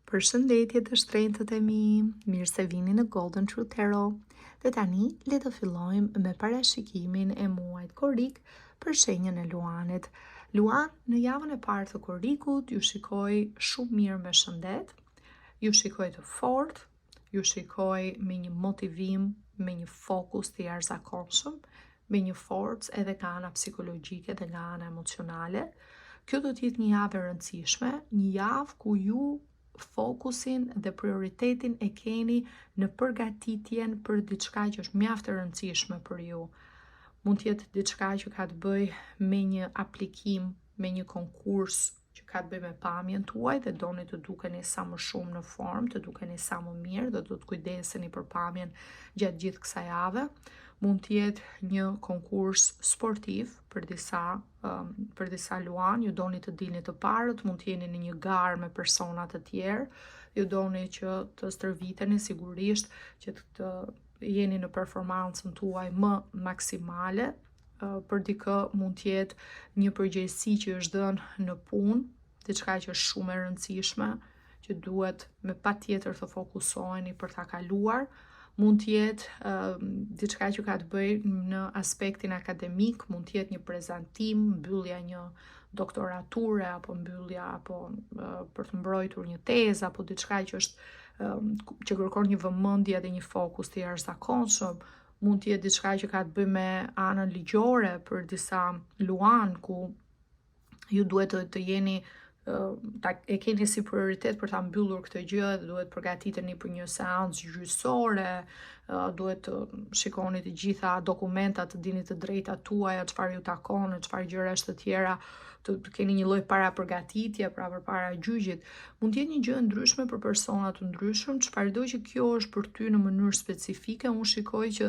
Përshëndetje të shtrenjtët e mi, mirë se vini në Golden Truth Tarot. Dhe tani, le të fillojmë me parashikimin e muajit korrik për shenjën e Luanit. Luan, në javën e parë të korrikut, ju shikoj shumë mirë me shëndet, ju shikoj të fortë, ju shikoj me një motivim, me një fokus të jashtëzakonshëm, me një forcë edhe nga ana psikologjike dhe nga ana emocionale. Kjo do t'jetë një javë e rëndësishme, një javë ku ju fokusin dhe prioritetin e keni në përgatitjen për diçka që është mjaft e rëndësishme për ju. Mund t'jetë diçka që ka të bëj me një aplikim, me një konkurs që ka të bëj me pamjen tuaj dhe doni të dukeni sa më shumë në formë, të dukeni sa më mirë dhe do të kujdeseni për pamjen gjatë gjithë kësaj jave. Mund t'jetë një konkurs sportiv për disa luan, ju doni të dilni të parët, mund t'jeni në një garë me persona të tjerë, ju doni që të stërviteni sigurisht që të jeni në performancën tuaj më maksimale. Për dikë mund t'jetë një përgjegjësi që është dhënë në punë, diçka që është shumë e rëndësishme, që duhet me patjetër të fokusoheni për ta kaluar. Mund t'jetë diçka që ka të bëjë në aspektin akademik, mund t'jetë një prezantim, mbyllja një doktorature, apo mbyllja, apo për të mbrojtur një tezë, apo diçka që është që kërkon një vëmendje dhe një fokus të jashtëzakonshëm. Mund t'jetë diçka që ka të bëjë me anën ligjore për disa luan ku ju duhet të jeni e keni si prioritet për ta mbyllur këtë gjë dhe duhet përgatiteni për një seancë gjyqësore, duhet të shikoni të gjitha dokumentat, të dini të drejtat tuaja, çfarë ju takon, çfarë gjërash të tjera, të keni një lloj paraprpërgatitje pra përpara gjyqit. Mund të jetë një gjë e ndryshme për persona të ndryshëm, çfarëdo që kjo është për ty në mënyrë specifike, unë shikoj që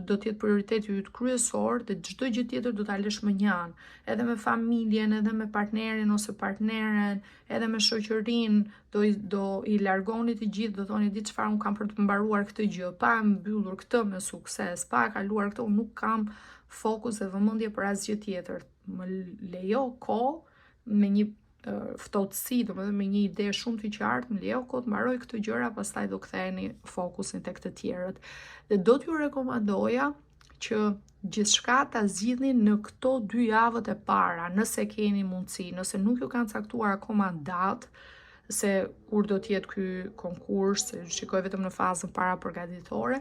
do të jetë prioriteti yt kryesor dhe çdo gjë tjetër do ta lësh më njanë, edhe me familjen, edhe me partnerin ose partneren, edhe me shoqërinë, do i largoni të gjithë, do thoni di çfarë un kam për të mbaruar këtë gjë, pa mbyllur këtë me sukses, pa kaluar këtë, unë nuk kam fokus dhe vëmendje për asgjë tjetër. Më lejo kohë me një ftohtësi, domethënë me një ide shumë të qartë, më lejo kohë të mbaroj këtë gjëra, pastaj do ktheheni fokusin tek të tjerët. Dhe do t'ju rekomandoja që gjithçka ta zgjidhni në këto 2 javët e para, nëse keni mundësi, nëse nuk ju kanë caktuar akoma datë se kur do t'jetë ky konkurs, se shikoj vetëm në fazën parapërgatitore,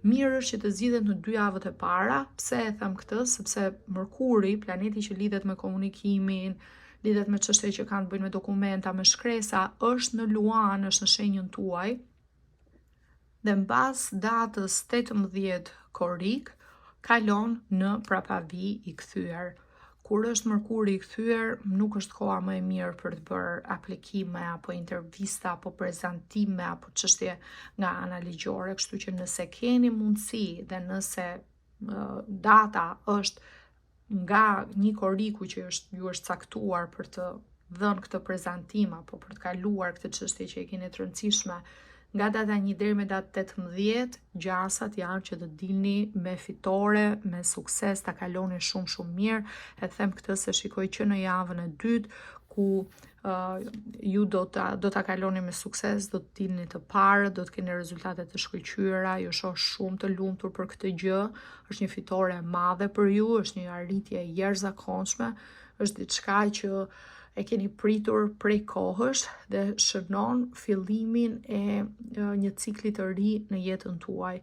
mirë është që të zgjidhet në 2 javët e para. Pse e them këtë? Sepse Mërkuri, planeti që lidhet me komunikimin, lidhet me çështje që kanë të bëjnë me dokumenta, me shkresa, është në Luan, është në shenjën tuaj. Dhe mbas datës 18 korrik, kalon në prapavi i kthyer. Kur është Mërkuri i kthyer, nuk është koha më e mirë për të bërë aplikime, apo intervista, apo prezantime, apo çështje nga ana ligjore, kështu që nëse keni mundësi dhe nëse data është nga një korriku që ju është caktuar për të dhënë këtë prezantim, apo për të kaluar këtë çështje që e keni të rëndësishme, nga data 1 deri me datën 18, gjasat janë që të dilni me fitore, me sukses, ta kaloni shumë mirë. E them këtë se shikoj që në javën e dytë ku ju do ta kaloni me sukses, do të dilni të parë, do të keni rezultate të shkëlqyera, ju shoh shumë të lumtur për këtë gjë, është një fitore e madhe për ju, është një arritje e jashtëzakonshme, është diçka që e keni pritur prej kohësh dhe shënon fillimin e një cikli të ri në jetën tuaj.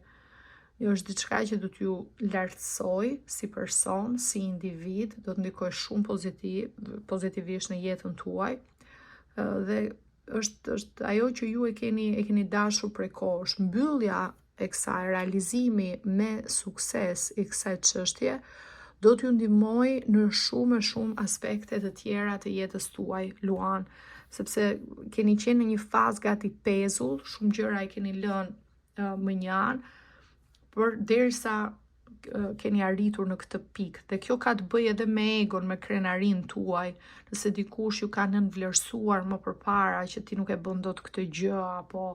Jo është diçka që do t'ju lartësoj si person, si individ, do të ndikoj shumë pozitivisht në jetën tuaj. Dhe është ajo që ju e keni dashur prej kohësh. Mbyllja e kësaj, realizimi me sukses i kësaj çështje do t'ju ndihmoj në shumë aspekte të tjera të jetës tuaj, Luan, sepse keni qenë në një fazë gati pezull, shumë gjëra i keni lënë më njanë, por derisa keni arritur në këtë pikë. Dhe kjo ka të bëjë edhe me egon, me krenarinë tuaj. Nëse dikush ju ka nënvlerësuar më përpara që ti nuk e bën dot këtë gjë, apo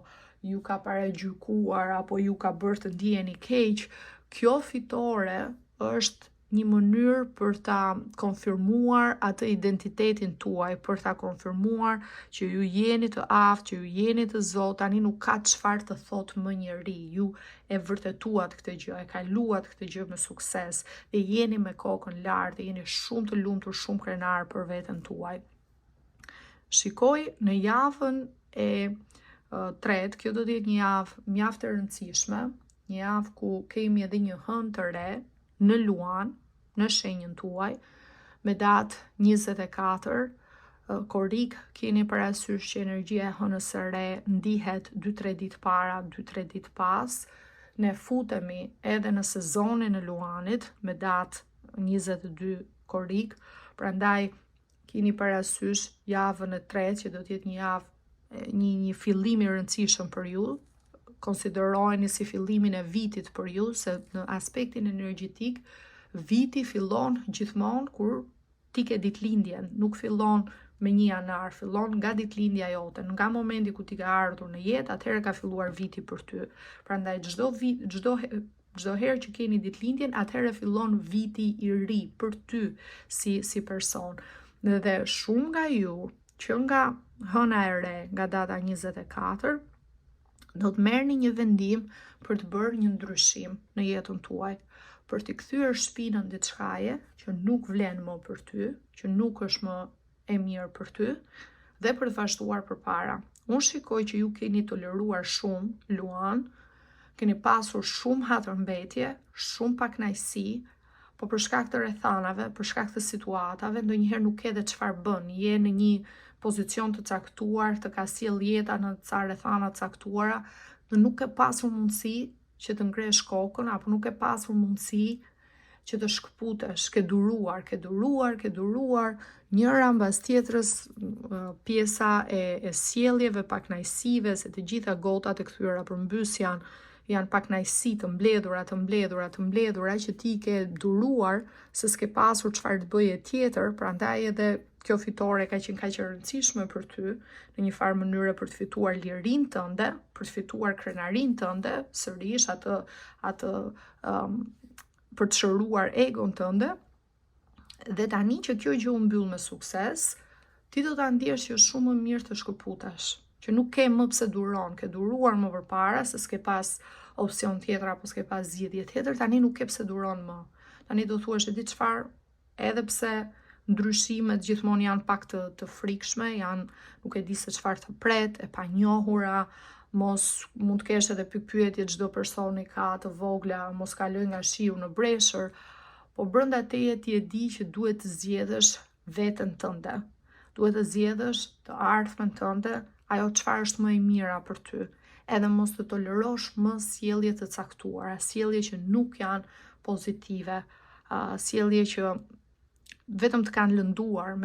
ju ka paragjykuar, apo ju ka bërë të ndiheni keq, kjo fitore është një mënyrë për ta konfirmuar atë identitetin tuaj, për ta konfirmuar që ju jeni të aftë, që ju jeni të Zot, tani nuk ka çfarë të thotë më njeri, ju e vërtetuat këtë gjë, e kaluat këtë gjë me sukses, dhe jeni me kokën lart, dhe jeni shumë të lumtur, shumë krenar për veten tuaj. Shikoj në javën e tretë, kjo do të jetë një javë mjaft e rëndësishme, një javë ku kemi edhe një hënë të re në Luan, në shenjën tuaj, me datë 24, korik, keni parasysh që energjia e hënës së re ndihet 2-3 ditë para, 2-3 ditë pas. Ne futemi edhe në sezonin e Luanit me datë 22 korik, prandaj keni parasysh javën e tretë që do të jetë një javë një fillim i rëndësishëm për ju. Konsiderojeni si fillimin e vitit për ju, se në aspektin energjetik, viti fillon gjithmonë kur ti ke ditëlindjen, nuk fillon me 1 janar, fillon nga ditëlindja jote, nga momenti ku ti ka ardhur në jetë, atëherë ka filluar viti për ty. Prandaj çdo herë që keni ditëlindjen, atëherë fillon viti i ri për ty si person. Dhe shumë nga ju që nga hëna e re, nga data 24, do të merrni një vendim për të bërë një ndryshim në jetën tuaj, për të kthyer shpinën diçkaje që nuk vlen më për ty, që nuk është më e mirë për ty, dhe për të vazhduar përpara. Unë shikoj që ju keni toleruar shumë Luan, keni pasur shumë hatërmbetje, shumë pakënaqësi, po për shkak të rrethanave, për shkak të situatave, ndonjëherë nuk e di çfarë bën, je në një pozicion të caktuar, të ka sjell jeta në ca rrethana të caktuara, dhe nuk ke pasur mundësi që të ngresh kokën, apo nuk ke pasur mundësi që të shkëputesh, ke duruar, njëra mbas tjetrës pjesa e sjelljeve pakënaqësive, se të gjitha gotat e kthyer përmbys janë pakënaqësi të mbledhura që ti ke duruar se s'ke pasur çfarë të bëje tjetër, prandaj edhe kjo fitore ka qenë kaq e rëndësishme për ty, në një farë mënyre për të fituar lirinë tënde, për të fituar krenarinë tënde, sërish atë për të shëruar egon tënde, dhe tani që kjo gjë u mbyll me sukses, ti do ta ndjesh që është shumë më mirë të shkëputesh, që nuk ke më pse duron, ke duruar më përpara se s'ke pas opsion tjetër apo s'ke pas zgjidhje tjetër, tani nuk ke pse duron më. Tani do thuash e di çfarë, edhe pse ndryshimet gjithmonë janë pak të frikshme, nuk e di se çfarë të pret, e panjohura, mos mund të kesh edhe pyetje çdo personi ka të vogla, mos kaloj nga shiu në breshër, po brenda teje ti e di që duhet të zgjedhësh veten tënde. Duhet të zgjedhësh të ardhmen tënde, ajo çfarë është më e mira për ty. Edhe mos të tolerosh më sjellje të caktuara, sjellje që nuk janë pozitive, sjellje që vetëm të kanë lënduar,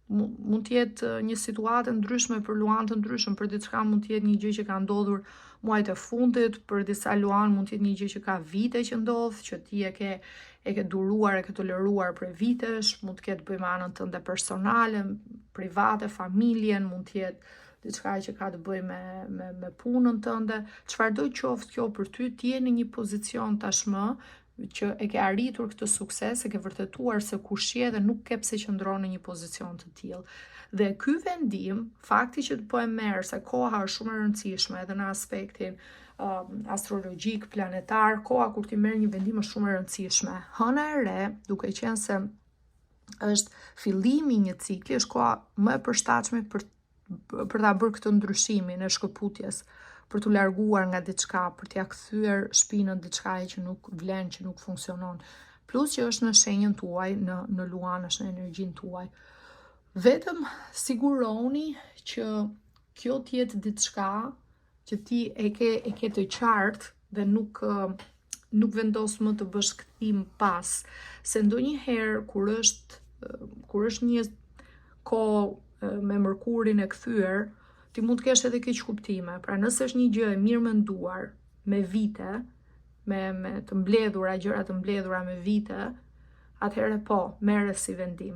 mund të jetë një situatë ndryshme për Luan të ndryshëm, për diçka mund të jetë një gjë që ka ndodhur muajt e fundit, për disa Luan mund të jetë një gjë që ka vite që ndodh, që ti e ke duruar, e ke toleruar për vitesh, mund të ketë bëjë me anën tënde personale, private, familjen, mund të jetë diçka që ka të bëjë me punën tënde, çfarëdo qoftë kjo për ty, ti je në një pozicion tashmë që e ke arritur këtë sukses, e ke vërtetuar se kush je dhe nuk ke pse qëndron në një pozicion të tillë. Dhe ky vendim, fakti që të po e merr se koha është shumë e rëndësishme edhe në aspektin astrologjik, planetar, koha kur ti merr një vendim është shumë e rëndësishme. Hëna e re, duke qenë se është fillimi i një cikli, është koha më e përshtatshme për ta bërë këtë ndryshimin e shkëputjes, për t'u larguar nga diçka, për t'ia kthyer shpinën diçkaje që nuk vlen, që nuk funksionon. Plus që është në shenjën tuaj, në Luan, është në energjinë tuaj. Vetëm siguroni që kjo t'jetë diçka që ti e ke të qartë dhe nuk vendos më të bësh kthim pas, se ndonjëherë kur është një kohë me Mërkurin e kthyer, ti mund të kesh edhe keq kuptime. Pra nëse është një gjë e mirë menduar me vite, me të mbledhura, gjëra të mbledhura me vite, atëherë po, merre si vendim.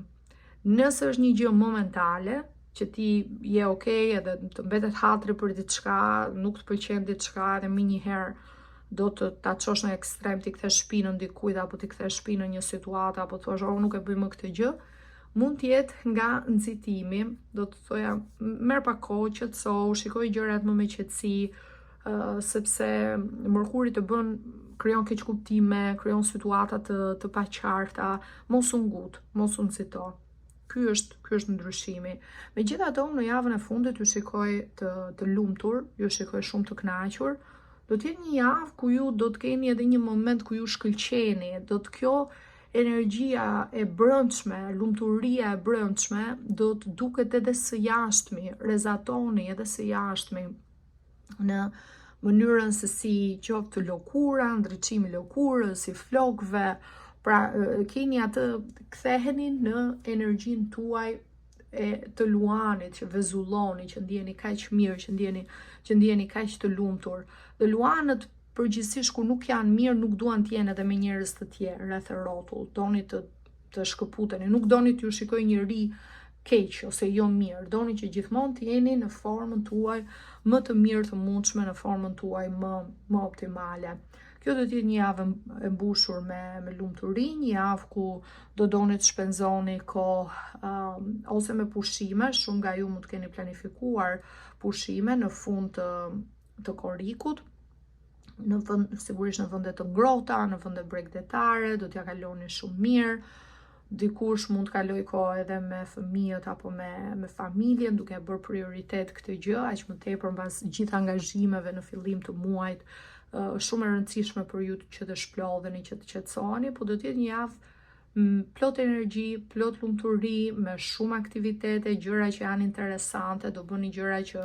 Nëse është një gjë momentale, që ti je okay edhe të mbetet hatri për diçka, nuk të pëlqen diçka dhe më njëherë do të ta çosh në ekstrem, ti kthe shpinën dikujt apo ti kthe shpinën në një situatë apo thua nuk e bëj më këtë gjë, mund të jetë nga nxitimi, do të thoja merr pak kohë, qetësohu, shikoj gjërat më me qetësi, sepse Mërkuri të krijon keq kuptime, krijon situata të paqarta, mos u ngut, mos u nxito. Ky është ndryshimi. Megjithatë, unë në javën e fundit ju shikoj të lumtur, ju shikoj shumë të kënaqur. Do të jetë një javë ku ju do të keni edhe një moment ku ju shkëlqeni, do të kjo energjia e brendshme, lumturia e brendshme do të duket edhe së jashtmi, rezatoni edhe së jashtmi në mënyrën se si qoftë lëkura, ndriçimi i lëkurës, si flokëve, pra keni atë, ktheheni në energjinë tuaj e të luanit, që vezulloni, që ndjeni kaq mirë, që ndjeni kaq të lumtur. Dhe luanët përgjithsisht kur nuk janë mirë, nuk duan të jenë edhe me njerëz të tjerë rreth rrotull, doni të shkëputeni, nuk doni t'ju shikoj njëri keq ose jo mirë, doni që gjithmonë të jeni në formën tuaj më të mirë të mundshme, në formën tuaj më optimale. Kjo do të jetë një javë e mbushur me lumturi, një javë ku do doni të shpenzoni kohë ose me pushime, shumë nga ju mund të keni planifikuar pushime në fund të korrikut, sigurisht në vende të ngrohta, në vende bregdetare, do t'ja kaloni shumë mirë. Dikush mund të kaloj kohë edhe me fëmijët apo me familjen, duke bërë prioritet këtë gjë, aq më tepër mbas gjithë angazhimeve në fillim të muajit, shumë e rëndësishme për ju që të shplodheni, që të qetësoheni, po do të jetë një javë plot energji, plot lumturi, me shumë aktivitete, gjëra që janë interesante, do bëni gjëra që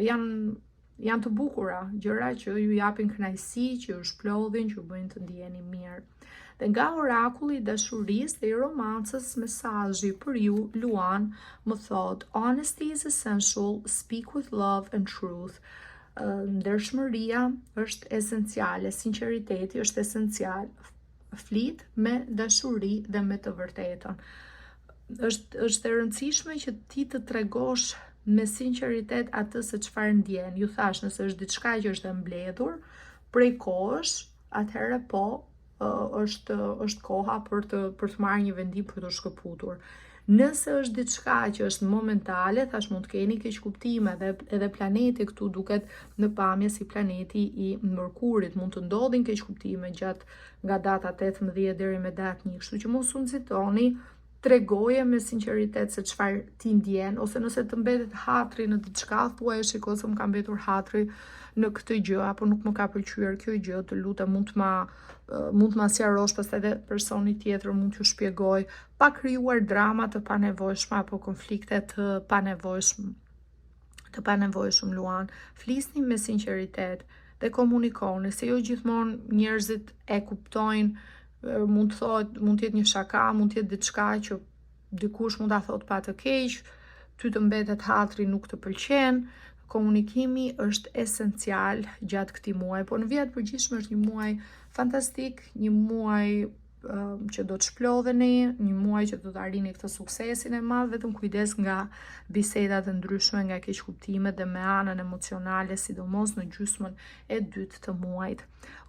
janë të bukura, gjëra që ju japin kënaqësi, që ju shplodhin, që ju bëjnë të ndjeni mirë. Dhe nga orakulli i dashurisë dhe i romancës, mesazhi për ju, Luan, më thot: Honesty is essential, speak with love and truth. Ndershmëria është esenciale, sinqeriteti është esencial, flit me dashuri dhe me të vërtetën. Është e rëndësishme që ti të tregosh me sinqeritet atë se çfarë ndjen. Ju thash, nëse është diçka që është e mbledhur prej kohësh, atëherë po është koha për të marrë një vendim për të shkëputur. Nëse është diçka që është momentale, thash mund të keni keq kuptime, edhe planeti këtu duket në pamje si planeti i Mërkurit, mund të ndodhin keq kuptime nga data 18 deri me datë 1, kështu që mos u nxitoni, tregoje me sinqeritet se çfarë ti ndjen, ose nëse të mbetet hatri në diçka, thuaj shikoj se më ka mbetur hatri në këtë gjë, apo nuk më ka pëlqyer kjo gjë, të lutem mund të ma sqarosh, pastaj edhe personi tjetër mund t'ju shpjegoj, pa krijuar drama të panevojshme apo konflikte të panevojshëm, Luan. Flisni me sinqeritet dhe komunikoni, se jo gjithmonë njerëzit e kuptojnë. Mund të jetë një shaka, mund të jetë diçka që dikush mund ta thotë pa të keq, ty të mbetet hatri nuk të pëlqen. Komunikimi është esencial gjatë këtij muaji, po në vijat përgjithshme është një muaj fantastik, një muaj që do të shplodheni, një muaj që do të arrini këtë suksesin e madh, vetëm kujdes nga bisedat e ndryshme, nga keq kuptimet dhe me anën emocionale, sidomos në gjysmën e dytë të muajit.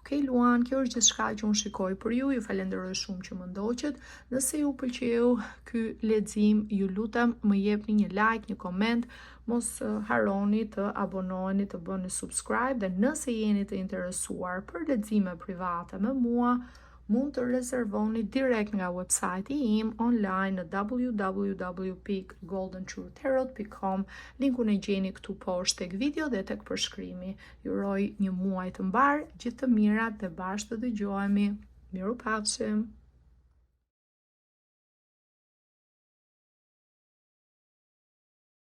Okej, Luan, kjo është gjithçka që unë shikoj për ju. Ju falenderoj shumë që më ndoqët. Nëse ju pëlqeu ky lexim, ju lutem më jepni një like, një koment, mos harroni të abonoheni, të bëni subscribe, dhe nëse jeni të interesuar për lexime private me mua, mund të rezervoni direkt nga website-i im online në www.goldentruthtarot.com. Linkun e gjeni këtu poshtë tek video dhe tek përshkrimi. Ju uroj një muaj të mbar, gjithë të mirat dhe bashkë të dëgjohemi. Mirupafshim.